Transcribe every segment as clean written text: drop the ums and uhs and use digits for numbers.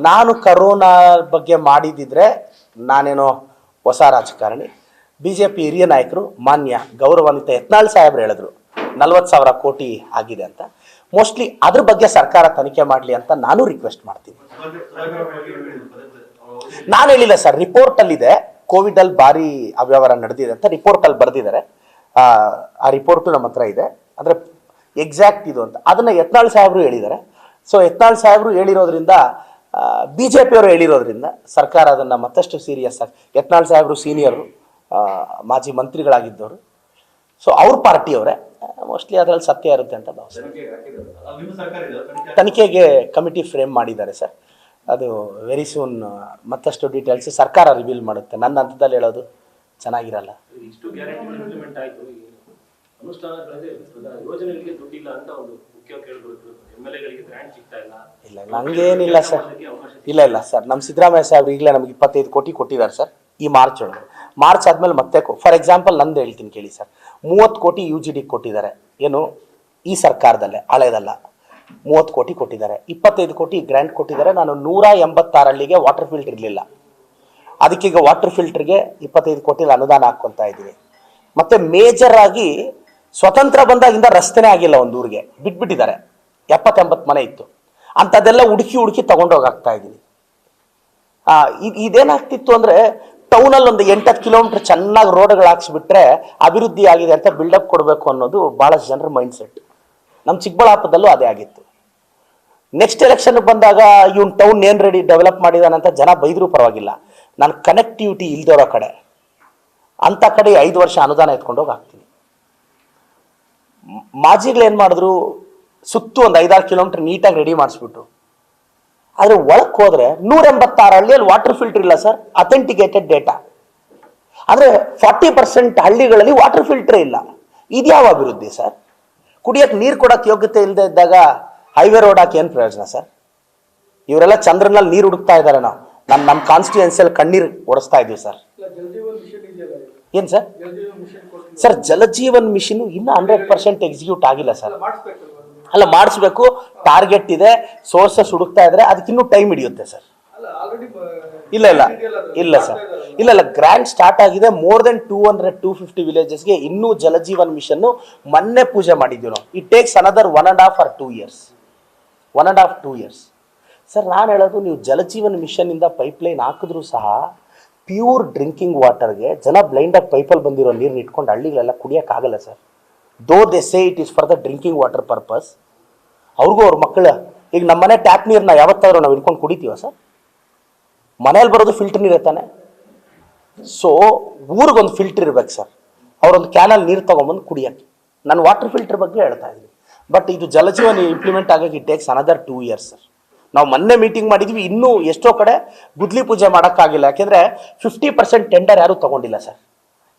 ನಾನು ಕರೋನಾ ಬಗ್ಗೆ ಮಾಡಿದಿದ್ರೆ ನಾನೇನೋ ಹೊಸ ರಾಜಕಾರಣಿ. ಬಿಜೆಪಿ ಹಿರಿಯ ನಾಯಕರು ಮಾನ್ಯ ಗೌರವಾನ್ವಿತ ಯತ್ನಾಳ್ ಸಾಹೇಬ್ರು ಹೇಳಿದ್ರು 40,000 ಕೋಟಿ ಆಗಿದೆ ಅಂತ. ಮೋಸ್ಟ್ಲಿ ಅದ್ರ ಬಗ್ಗೆ ಸರ್ಕಾರ ತನಿಖೆ ಮಾಡಲಿ ಅಂತ ನಾನು ರಿಕ್ವೆಸ್ಟ್ ಮಾಡ್ತೀನಿ. ನಾನು ಹೇಳಿಲ್ಲ ಸರ್, ರಿಪೋರ್ಟ್ ಅಲ್ಲಿದೆ, ಕೋವಿಡ್ ಅಲ್ಲಿ ಭಾರಿ ಅವ್ಯವಹಾರ ನಡೆದಿದೆ ಅಂತ ರಿಪೋರ್ಟ್ ಅಲ್ಲಿ ಬರೆದಿದ್ದಾರೆ. ಆ ರಿಪೋರ್ಟು ನಮ್ಮ ಹತ್ರ ಇದೆ. ಅಂದ್ರೆ ಎಕ್ಸಾಕ್ಟ್ ಇದು ಅಂತ ಅದನ್ನ ಯತ್ನಾಳ್ ಸಾಹೇಬ್ರು ಹೇಳಿದ್ದಾರೆ. ಸೊ ಯತ್ನಾಳ್ ಸಾಹೇಬ್ರು ಹೇಳಿರೋದ್ರಿಂದ, ಬಿಜೆಪಿಯವರು ಹೇಳಿರೋದ್ರಿಂದ ಸರ್ಕಾರ ಅದನ್ನ ಮತ್ತಷ್ಟು ಸೀರಿಯಸ್ ಆಗಿ, ಯತ್ನಾಳ್ ಸಾಹೇಬ್ರು ಸೀನಿಯರು, ಮಾಜಿ ಮಂತ್ರಿಗಳಾಗಿದ್ದವರು, ಸೊ ಅವ್ರ ಪಾರ್ಟಿಯವರೇ, ಮೋಸ್ಟ್ಲಿ ಅದರಲ್ಲಿ ಸತ್ಯ ಇರುತ್ತೆ ಅಂತ ಭಾವಿಸ್ತೀನಿ. ತನಿಖೆಗೆ ಕಮಿಟಿ ಫ್ರೇಮ್ ಮಾಡಿದ್ದಾರೆ ಸರ್. ಅದು ವೆರಿ ಸೂನ್ ಮತ್ತಷ್ಟು ಡೀಟೇಲ್ಸ್ ಸರ್ಕಾರ ರಿವೀಲ್ ಮಾಡುತ್ತೆ. ನನ್ನ ಹಂತದಲ್ಲಿ ಹೇಳೋದು ಚೆನ್ನಾಗಿರಲ್ಲ. ಇಲ್ಲ ಹಂಗೇನಿಲ್ಲ ಸರ್, ಇಲ್ಲ ಸರ್. ನಮ್ಮ ಸಿದ್ದರಾಮಯ್ಯ ಸಾಹೇಬ್ರು ಈಗಲೇ ನಮ್ಗೆ 25 ಕೋಟಿ ಕೊಟ್ಟಿದ್ದಾರೆ ಸರ್ ಈ ಮಾರ್ಚ್ ಒಳಗೆ. ಮಾರ್ಚ್ ಆದ್ಮೇಲೆ ಮತ್ತೆ ಫಾರ್ ಎಕ್ಸಾಂಪಲ್ ನಂದು ಹೇಳ್ತೀನಿ ಕೇಳಿ ಸರ್, 30 ಕೋಟಿ UGD ಕೊಟ್ಟಿದ್ದಾರೆ. ಏನು ಈ ಸರ್ಕಾರದಲ್ಲೇ, ಹಳೆದಲ್ಲ, 30 ಕೋಟಿ ಕೊಟ್ಟಿದ್ದಾರೆ. 25 ಕೋಟಿ ಗ್ರ್ಯಾಂಟ್ ಕೊಟ್ಟಿದ್ದಾರೆ. ನಾನು 186 ಹಳ್ಳಿಗೆ ವಾಟರ್ ಫಿಲ್ಟರ್ ಇರಲಿಲ್ಲ, ಅದಕ್ಕೀಗ ವಾಟರ್ ಫಿಲ್ಟರ್ಗೆ 25 ಕೋಟಿ ಅನುದಾನ ಹಾಕ್ಕೊಂತ ಇದ್ದೀನಿ. ಮತ್ತೆ ಮೇಜರ್ ಆಗಿ ಸ್ವತಂತ್ರ ಬಂದಾಗಿಂದ ರಸ್ತೆನೇ ಆಗಿಲ್ಲ, ಒಂದು ಊರಿಗೆ ಬಿಟ್ಬಿಟ್ಟಿದ್ದಾರೆ. 70-80 ಮನೆ ಇತ್ತು, ಅಂಥದ್ದೆಲ್ಲ ಹುಡುಕಿ ತಗೊಂಡೋಗಾಗ್ತಾ ಇದ್ದೀನಿ. ಇದೇನಾಗ್ತಿತ್ತು ಅಂದ್ರೆ, ಟೌನಲ್ಲಿ ಒಂದು 8-10 ಕಿಲೋಮೀಟರ್ ಚೆನ್ನಾಗಿ ರೋಡ್ಗಳು ಹಾಕ್ಸ್ಬಿಟ್ರೆ ಅಭಿವೃದ್ಧಿ ಆಗಿದೆ ಅಂತ ಬಿಲ್ಡಪ್ ಕೊಡಬೇಕು ಅನ್ನೋದು ಬಹಳಷ್ಟು ಜನರ ಮೈಂಡ್ ಸೆಟ್. ನಮ್ಮ ಚಿಕ್ಕಬಳ್ಳಾಪುರದಲ್ಲೂ ಅದೇ ಆಗಿತ್ತು. ನೆಕ್ಸ್ಟ್ ಎಲೆಕ್ಷನ್ ಬಂದಾಗ ಇವನ್ ಟೌನ್ ಏನ್ ರೆಡಿ ಡೆವಲಪ್ ಮಾಡಿದಾನಂತ ಜನ ಬೈದ್ರು ಪರವಾಗಿಲ್ಲ, ನಾನು ಕನೆಕ್ಟಿವಿಟಿ ಇಲ್ದಿರೋ ಕಡೆ ಅಂತ ಕಡೆ 5 ವರ್ಷ ಅನುದಾನ ಎತ್ಕೊಂಡೋಗಿ ಹಾಕ್ತೀನಿ. ಮಾಜಿಗಳು ಏನ್ ಮಾಡಿದ್ರು, ಸುತ್ತು ಒಂದು 5-6 ಕಿಲೋಮೀಟರ್ ನೀಟಾಗಿ ರೆಡಿ ಮಾಡಿಸ್ಬಿಟ್ಟು, ಆದ್ರೆ ಒಳಕ್ ಹೋದ್ರೆ 186 ಹಳ್ಳಿಯಲ್ಲಿ ವಾಟರ್ ಫಿಲ್ಟರ್ ಇಲ್ಲ ಸರ್. ಅಥೆಂಟಿಕೇಟೆಡ್ ಡೇಟಾ ಅಂದ್ರೆ 40% ಹಳ್ಳಿಗಳಲ್ಲಿ ವಾಟರ್ ಫಿಲ್ಟರ್ ಇಲ್ಲ. ಇದ್ಯಾವ ಅಭಿವೃದ್ಧಿ ಸರ್? ಕುಡಿಯಕ್ಕೆ ನೀರು ಕೊಡಕ್ಕೆ ಯೋಗ್ಯತೆ ಇಲ್ಲದೆ ಇದ್ದಾಗ ಹೈವೇ ರೋಡ್ ಹಾಕಿ ಏನು ಪ್ರಯೋಜನ ಸರ್? ಇವರೆಲ್ಲ ಚಂದ್ರನಲ್ಲಿ ನೀರು ಹುಡುಕ್ತಾ ಇದ್ದಾರೆ. ನಾವು ನಮ್ಮ ಕಾನ್ಸ್ಟಿಟ್ಯೂನ್ಸಿಯಲ್ಲಿ ಕಣ್ಣೀರು ಓಡಿಸ್ತಾ ಇದೀವಿ ಸರ್. ಏನ್ ಸರ್? ಸರ್ ಜಲಜೀವನ್ ಮಿಷನ್ ಇನ್ನು 100% ಎಕ್ಸಿಕ್ಯೂಟ್ ಆಗಿಲ್ಲ ಸರ್. ಅಲ್ಲ, ಮಾಡಿಸ್ಬೇಕು, ಟಾರ್ಗೆಟ್ ಇದೆ, ಸೋರ್ಸಸ್ ಹುಡುಕ್ತಾ ಇದ್ರೆ ಅದಕ್ಕಿನ್ನೂ ಟೈಮ್ ಹಿಡಿಯುತ್ತೆ ಸರ್. ಇಲ್ಲ ಸರ್, ಇಲ್ಲ ಗ್ರ್ಯಾಂಡ್ ಸ್ಟಾರ್ಟ್ ಆಗಿದೆ. ಮೋರ್ ದೆನ್ 200-250 ವಿಲೇಜಸ್ಗೆ ಇನ್ನೂ ಜಲಜೀವನ್ ಮಿಷನ್ ಮೊನ್ನೆ ಪೂಜೆ ಮಾಡಿದ್ದೀವಿ ನಾವು. It takes another 1.5 or 2 years. 1.5-2 years sir. ನಾನು ಹೇಳೋದು, ನೀವು ಜಲಜೀವನ್ ಮಿಷನ್ ಇಂದ ಪೈಪ್ಲೈನ್ ಹಾಕಿದ್ರು ಸಹ ಪ್ಯೂರ್ ಡ್ರಿಂಕಿಂಗ್ ವಾಟರ್ಗೆ ಜನ ಬ್ಲೈಂಡ್ ಆಗಿ ಪೈಪಲ್ಲಿ ಬಂದಿರೋ ನೀರನ್ನ ಇಟ್ಕೊಂಡು ಹಳ್ಳಿಗಳೆಲ್ಲ ಕುಡಿಯೋಕ್ಕಾಗಲ್ಲ sir. Though they say it is for the drinking water purpose. ಅವ್ರಿಗೂ ಅವ್ರ ಮಕ್ಕಳು, ಈಗ ನಮ್ಮ ಮನೆ ಟ್ಯಾಪ್ ನೀರನ್ನ ಯಾವತ್ತಾದ್ರೂ ನಾವು ಇಟ್ಕೊಂಡು ಕುಡಿತೀವ ಸರ್? ಮನೇಲಿ ಬರೋದು ಫಿಲ್ಟರ್ ನೀರು ತಾನೆ. ಸೊ ಊರಿಗೊಂದು ಫಿಲ್ಟರ್ ಇರ್ಬೇಕು ಸರ್. ಅವರೊಂದು ಕ್ಯಾನಲ್ಲಿ ನೀರು ತೊಗೊಂಬಂದು ಕುಡಿಯೋಕ್ಕೆ. ನಾನು ವಾಟರ್ ಫಿಲ್ಟರ್ ಬಗ್ಗೆ ಹೇಳ್ತಾ ಇದ್ದೀನಿ. ಬಟ್ ಇದು ಜಲಜೀವನ ಇಂಪ್ಲಿಮೆಂಟ್ ಆಗೋಕ್ಕೆ it takes another 2 years sir. ನಾವು ಮೊನ್ನೆ ಮೀಟಿಂಗ್ ಮಾಡಿದ್ವಿ, ಇನ್ನೂ ಎಷ್ಟೋ ಕಡೆ ಗುದ್ಲಿ ಪೂಜೆ ಮಾಡೋಕ್ಕಾಗಿಲ್ಲ. ಯಾಕೆಂದರೆ 50% ಟೆಂಡರ್ ಯಾರೂ ತೊಗೊಂಡಿಲ್ಲ ಸರ್.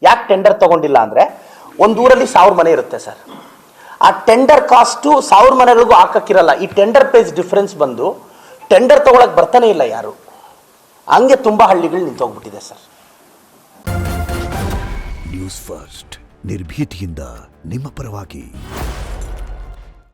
ಯಾಕೆ ಟೆಂಡರ್ ತೊಗೊಂಡಿಲ್ಲ ಅಂದರೆ, ಒಂದು ಊರಲ್ಲಿ 1000 ಮನೆ ಇರುತ್ತೆ ಸರ್. ಆ ಟೆಂಡರ್ ಕಾಸ್ಟು 1000 ಮನೆಗಳಿಗೂ ಹಾಕಕ್ಕಿರಲ್ಲ. ಈ ಟೆಂಡರ್ ಪೇಜ್ ಡಿಫ್ರೆನ್ಸ್ ಬಂದು ಟೆಂಡರ್ ತೊಗೊಳಕ್ಕೆ ಬರ್ತಾನೆ ಇಲ್ಲ ಯಾರು. ಹಂಗೆ ತುಂಬ ಹಳ್ಳಿಗಳು ನಿಂತೋಗ್ಬಿಟ್ಟಿದೆ ಸರ್. ನ್ಯೂಸ್ ಫಸ್ಟ್, ನಿರ್ಭೀತಿಯಿಂದ ನಿಮ್ಮ ಪರವಾಗಿ.